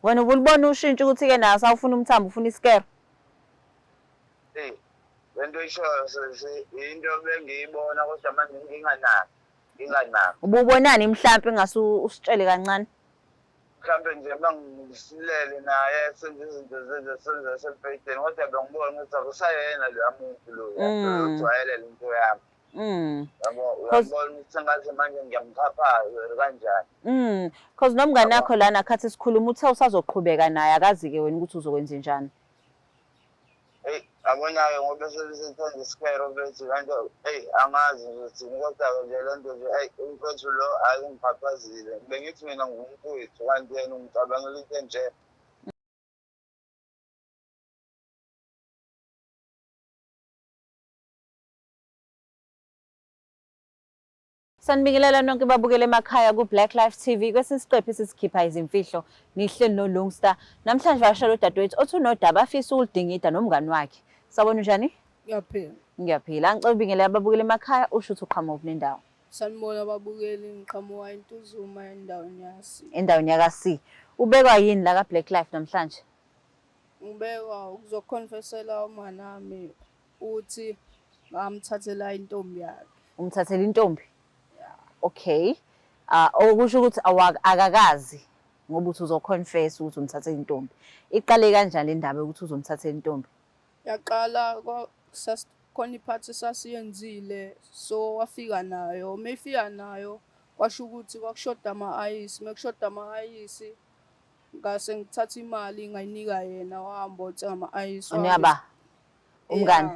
Wena ubulibona ushintsho ukuthi-ke naso awufuna umthambo ufuna isikero? Lento ishoyo into bengiyibona kodwa manje nginganaki. Ububonani mhlampe ngase usitshele kancane? Mhlampe nje mangisilele naye senze izinto senze selfayideni kodwa bengibona ukuthi akusayena loya muntu loya ojwayele into yami. Yabo uyabona ukuthi sengathi manje ngiyamkhaphaza kanjani. Because nomngane wakho lana khathi sikhuluma uthe usazoqhubeka naye akazi-ke wena ukuthi uzokwenza njani. Yabona-ke ngoba sebesethanda isikero bethi kanto angazi nje uthini kodwa-ke nje le nto nje umfowethu lo ayingiphaphazile. Bengithi mina ngumfowethu kanti yena ungicabangela into enje. Sanibingelela nonke babukele emakhaya ku-Black Life TV. Kwesinye isiqephu sikhipha izimfihlo nihleli no-Lungstar. Namhlanje bashalo udadewethu othi unodaba afisa ukuludingida nomngani wakhe. Sawubona njani? Ngiyaphila. Ngiyaphila. Ngicela ubingelela ababukele emakhaya usho ukuthi uqhamuka kunendawo. Sanibona ababukeli ngiqhamuka eNtuzuma endaweni yasi. Endaweni yakasi. Ubekwa yini la ka-Black Life namhlanje? Ngibekwa ukuzoconfessela umanami uthi ngamthathela intombi yakhe. Umthathela intombi? Okay. Okusho ukuthi akakazi ngoba uthi uzoconfess ukuthi umthathela intombi. Iqale kanjani le ndaba ukuthi uzomthathela intombi? Yaqala khona iphathi sasiyenzile so wafika nayo. Mayifika nayo kwasho ukuthi kwakushoda ama-ayisi. Mekushoda ama-ayisi ngase ngithatha imali ngayinika yena wahamba othenga ama-ayisi. Unyaba? Umngane?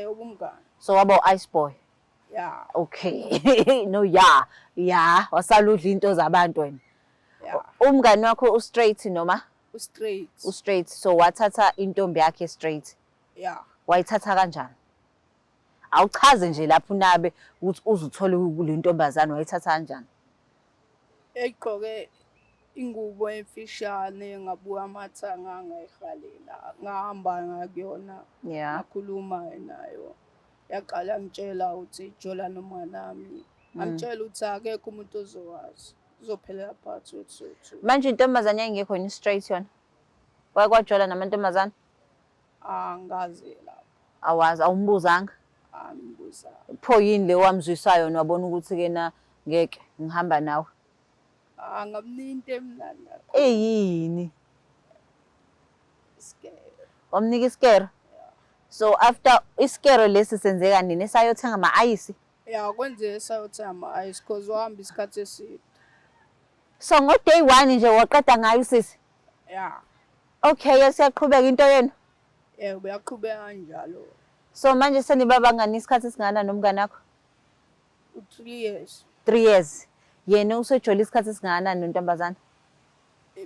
Ubumngane. So waba u-ice boy? Yeah. Okay. No, yeah. Wasala udla into zabantu wena. Yeah. Umngane wakho u-straight noma? U-straight. U-straight. So wathatha intombi yakhe straight? Yeah. Wayithatha kanjani? Awuchaze nje lapho unabe ukuthi uzuthole kule ntombazane wayithatha kanjani? Eyigqoke ingubo emfishane ngabuka amathanga ngayihalela ngahamba ngakuyona. Yeah. Ngakhuluma nayo. Yaqala ngitshela ukuthi jola nomnganami. Angitshela ukuthi akekho umuntu ozowazi. Uzophelela phakathi kwethu. Manje intombazane yayingekho yini straight yona? Kwajola namantombazane? Angazi lapho. Awazi, awumbuzanga? Angibuza. Pho yini le wamzwisa yona wabona ukuthi-ke na ngeke ngihamba nawe? Ngamnika into emnandi. Eyini? Isikero. Wamnika isikero? So after isikero lesi senzeka nini esayothenga ama-ayisi? Yeah, kwenzeke sayothenga ama-ayisi because wahamba isikhathi eside. So ngo-day 1 nje waqeda ngayo sisi? Yeah. Okay, siyaqhubeka into yenu? Uyaqhubeka kanjalo. So manje seniba bangani isikhathi esingana nomngane wakho? 3 years. 3 years. Yena usejola isikhathi esingakanani nontombazane?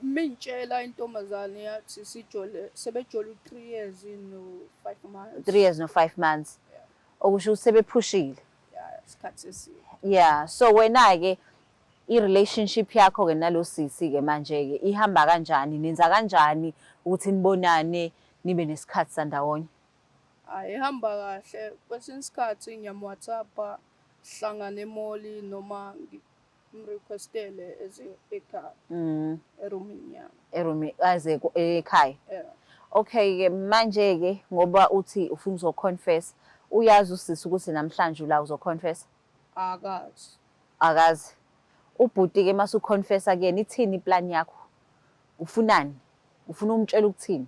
Mintshela intombazane yathi sebejola 3 years no 5 months. 3 years no 5 months. Okusho ukuthi sebephushile. Yeah, isikhathi eside. Yeah, so wena-ke i-relationship yakho-ke nalo sisi-ke manje-ke ihamba kanjani? Nenza kanjani ukuthi nibonane nibe nesikhathi sandawonye? Ihamba kahle. Kwesinye isikhathi ngiyamWhatsAppa sihlangane emoli noma ngimrequestele ekhaya. Erumini yami. Erumini aze ekhaya. Yeah. Okay-ke manje-ke ngoba uthi ufuna uzoconfess, uyazi usisi ukuthi namhlanje la uzoconfess? Akazi. Akazi. Ubhuti-ke mase uconfessa kuyena ithini iplan yakho? Ufunani? Ufuna umtshela ukuthini?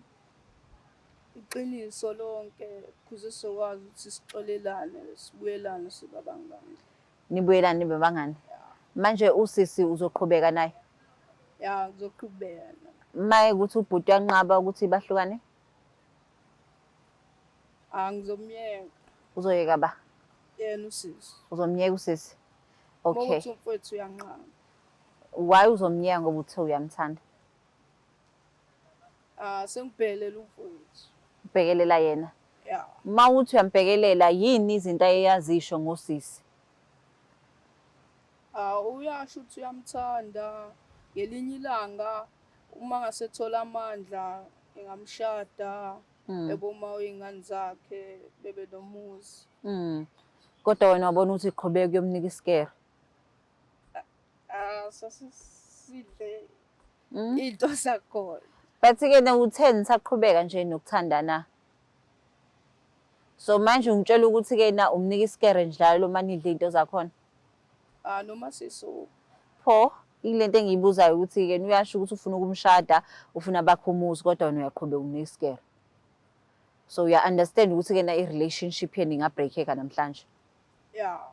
Iqiniso lonke ukuze sizokwazi ukuthi sixolelane sibuyelane sibe abangani. Nibuyelane nibe bangani? Manje usisi uzoqhubeka naye? Yeah, ngizoqhubeka. Maye ukuthi ubhuti yanqaba ukuthi bahlukane? Ngizomyeka. Uzoyeka ba? Yena usisi. Uzomyeka usisi? Okay. Ukuthi umfowethu uyanqaba. Why uzomyeka ngoba uthe uyamthanda? Sengibhekelela umfowethu. Ubhekelela yena? Yeah. Ma uthi uyambhekelela yini izinto ayazisho ngosisi? Uyasho ukuthi uyamthanda. Ngelinye ilanga uma ngasethola amandla engamshada eboma uyingane zakhe bebe nomuzi. Kodwa wena wabona ukuthi iqhubeka kuyomnika isikero? Sasisidle into zakhona. But-ke na uthe nisaqhubeka nje nokuthandana. So manje ungitshela ukuthi-ke na umnika isikere njalo uma nidla into zakhona. Noma siso. Pho ilento engiyibuzayo ukuthi-ke uyasho ukuthi ufuna ukumshada, ufuna bakhe umuzi kodwa wena uyaqhubeka umnika isikere. So uya understand ukuthi-ke na i-relationship yenu ingabreak-eka namhlanje. Yeah.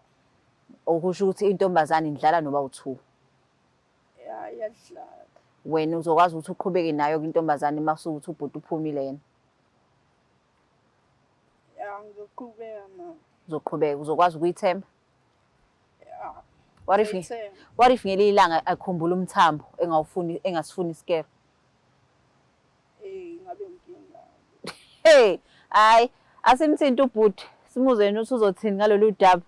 Okusho ukuthi intombazane indlala noba u2. Yeah, iyadlala. Wena uzokwazi ukuthi uqhubeke nayo intombazane masukuthi ubhuti uphumile yena. Yeah, ngizoqhubeka na. Uzoqhubeka, uzokwazi ukuyithemba. Yeah. What if ngelinye ilanga akhumbula umthambo engasifuni isikere? Ngabe nginkinga. Hey, hayi, asimthinta ubhuti, simuze yena ukuthi uzothini ngalolu daba.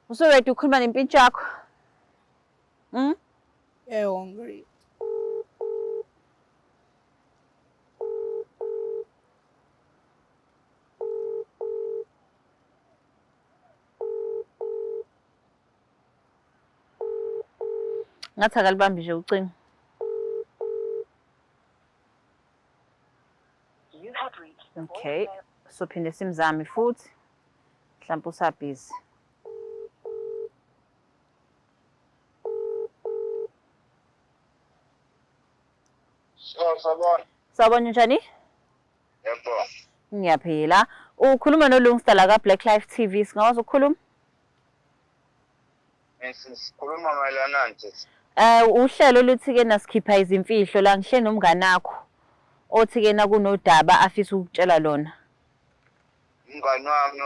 Usuready ukukhuluma nempintshi yakho? Hungry. Ngathi akalibambi nje ucingo. Okay, so phinde simzame futhi. Mhlawumbe usabhizi. Sabona. Sawubona njani? Yebo. Ngiyaphila. Ukhuluma noLungster la ka-Black Life TV. Singawazi ukukhuluma? Sikhuluma mayelana nje. Uhlelo oluthi-ke nasikhipha izimfihlo la ngihle nomngane wakho. Othi-ke na kunodaba afisa ukutshela lona. Umngane wami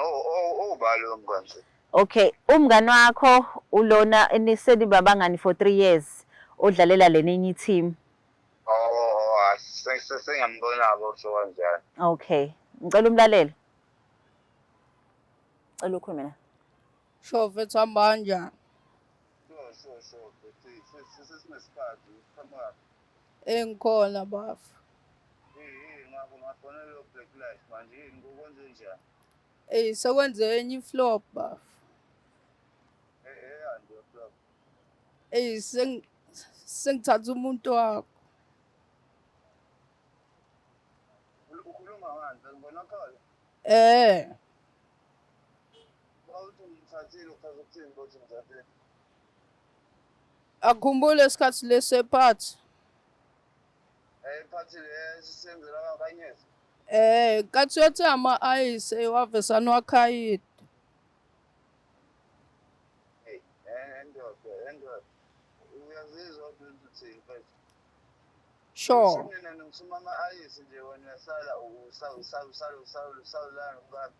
ubalo umngane. Okay, umngane wakho ulona eniseni babangani for 3 years odlalela lenenye team. Sengiyambona so kanjani. Okay, ngicela umlaleli. Cela ukhulume na. Sho mfethu hamba kanjani? So. Sesinesikhathi khama. Engikhona bafu. Ngabona lo Black Life manje ngokwenze njani? Sekwenze enye iflop bafu. Ando flop. Sengithatha umuntu wakho. Ukhuluma ngani? Ngibona khona. Awuthi ngithathile ukhaza ukuthini ukuthi ngithathile. Akhumbule isikhathi lesephathi. Iphathi lesenzela kanyezi. Kathi yothi ama-ayisi wavesana wakhayida. Endoda. Uyazizwa ukuthi mfethu. Sure. Mina ngisuma ama-ayisi nje wena uyasala usawulana ngubani.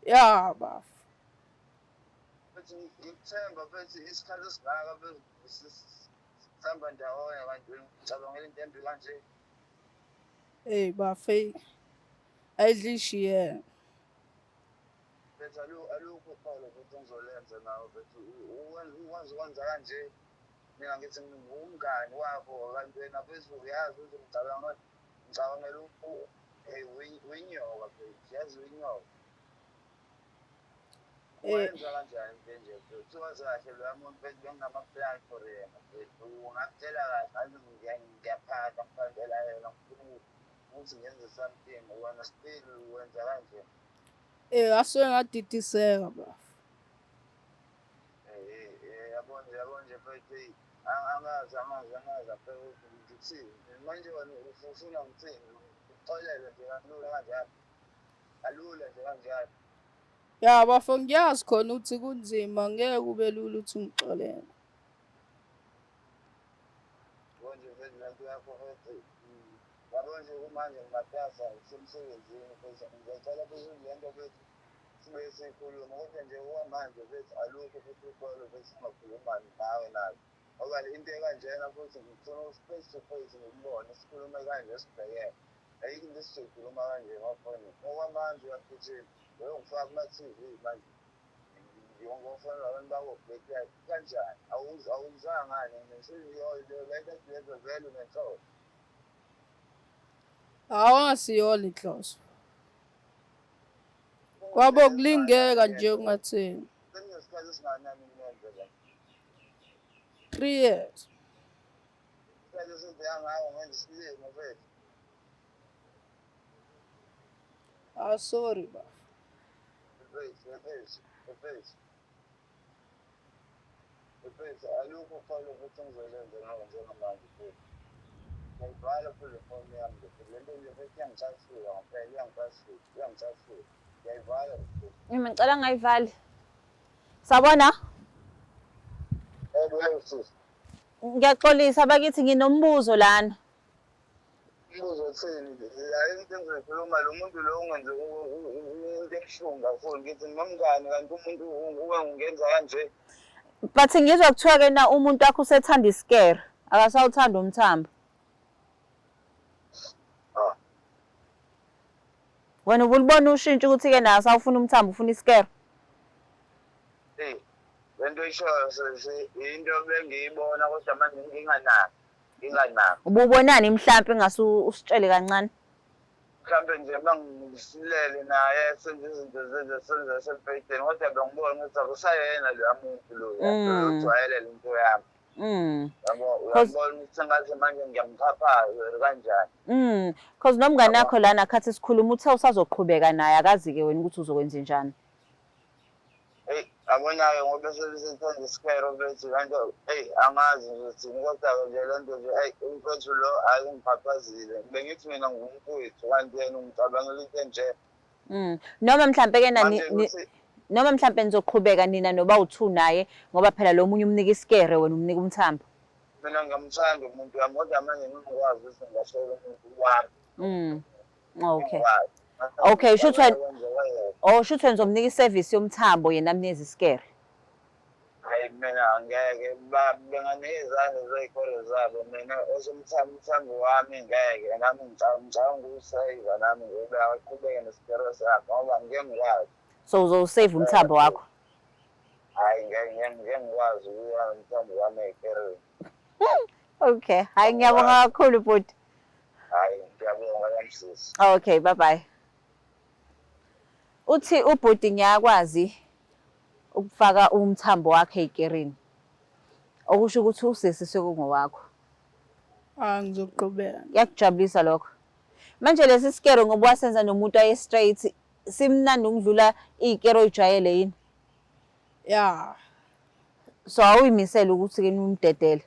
Yeah, bafu. Futhi ngikuthemba futhi isikhathi esingaka futhi sihamba ndawonye kanti ngicabangela into embi kanje. Bafe. Ayidlishi yena. Futhi alukho uqolo futhi ngizolenza nawe futhi ukwenza kanje. Mina ngithi ngumngani wakho kanti wena futhi uyazi ukuthi ngicabangela winyoka futhi yazi winyoka. Wenza kanjani nje futhi wazi kahle lo muntu futhi benginama-plan for yena futhi ungakutshela kahle ngiyaphatha ngiphandela yena ngifuna ukuthi ngenze something wena still wenza kanje. Asuke ngadidiseka bafu. Yabona nje futhi angazi futhi ngithini manje wena ufuna ngithini uxolele nje kalula kanjani kalula nje kanjani. Ya bafu ngiyazi khona ukuthi kunzima ngeke kube lula ukuthi ngixolele. Konje futhi lento yakho futhi yabona nje kumanje ngimatasa semsebenzini futhi ngiyacela futhi lento futhi sibe sikhuluma kodwa nje okwamanje futhi alukho futhi uqolo futhi singakhuluma nawe nazo ngoba into ekanjena futhi ngifuna face to face ngikubone sikhulume kanje sibhekene ayikho into esizokhuluma kanje ngafoni okwamanje uyaphuthini ngifaka kuma-TV manje ngiyongofona abantu bako-Black Life kanjani awuzange ngani lento vele nenhloso. Awangasiyona inhloso. Kwabo kulingeka nje ungathini. Seninesikhathi esingakanani ngenze la? 3 years. Isikhathi eside angawo ngenza isilimo mfethu. Ah, sorry baba. Mfethu, alukho uqala ukuthi ngizolenza njengamanje futhi. Ngiyibhala futhi ifoni yami nje. Le nto nje mfethu iyangichasula ngempela, iyangichasula. Ngiyayibhala futhi. Ngicela ngayivali. Sabona? Sis. Ngiyaxolisa bakithi nginombuzo lana. Umbuzo uthini? La into engizoyikhuluma lo muntu lo ungenze into ebuhlungu kakhulu. Ngithi ngimamngani kanti umuntu ungenza kanje. But ngizwa kuthiwa ke na umuntu wakho usethanda isikere. Akasawuthanda umthambo. Ah. Wena ubulibona ushintsho ukuthi ke na asawufuna umthambo ufuna isikere. Lento ishoyo into bengiyibona kodwa manje nginganaki. Ububonani mhlambe ngase usitshele kancane. Mhlambe nje mangisilele naye senze izinto zasefeyiteni kodwa bengibona ukuthi akusayena lo muntu lo ujwayele into yami. Yabo uyabona ukuthi sengathi manje ngiyamchaphaza kanjani. Because nomngane wakho lana khathi sikhuluma uthe usazoqhubeka naye akazi ke wena ukuthi uzokwenza njani. Abona-ke ngoba sethanda isikero bethi kanto angazi ukuthi kodwa nje le nto nje umfethu lo ayingiphaphazile. Bengithi mina ngumfowethu kanti yena ungicabangela into enje. Noma mhlambe ke noma mhlambe nizoqhubeka nina noba u2 naye ngoba phela lo munye umnika isikere wena umnika umthambo. Mina ngiyamthanda umuntu wami kodwa manje ngingakwazi ukuthi ngashola umuntu wami. Okay. Okay, shuthi shuthi nizomnika iservice yomthambo yena amnikeza isikere. Hayi mina ngeke benganikeza izikole zabo mina osomthambo wami ngeke nami ngicabanga ukusave nami ngoba aqhubeke nesikere sakhe ngoba ngeke ngikwazi. So uzosave umthambo wakho. Hayi ngeke ngikwazi ukuya umthambo wami ekereni. Okay, hayi ngiyabonga kakhulu bhuti. Hayi ngiyabonga kamsisi. Okay, bye bye. Uthi ubhuti ngiyakwazi ukufaka umthambo wakhe ekereni. Okusho ukuthi usisi sekungowakho. Ngizoqhubeka. Yakujabulisa lokho. Manje lesi sikero ngoba wasenza nomuntu aye straight simnandi ukudlula ikero ojwayele yini? Yeah. So awuyimisela ukuthi ke nimdedele.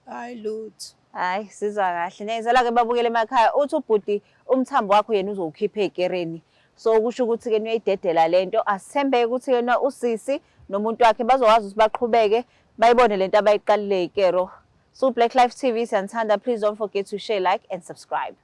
Hayi lutho. Hayi sizwa kahle. Niyizela ke babukele emakhaya uthi ubhuti umthambo wakho yena uzowukhipha ekereni. So kusho ukuthi ke niyayidedela lento asithembeke ukuthi yena usisi nomuntu wakhe bazokwazi ukuthi baqhubeke bayibone lento abayiqalile ikero. So Black Life TV siyanthanda, please don't forget to share, like and subscribe.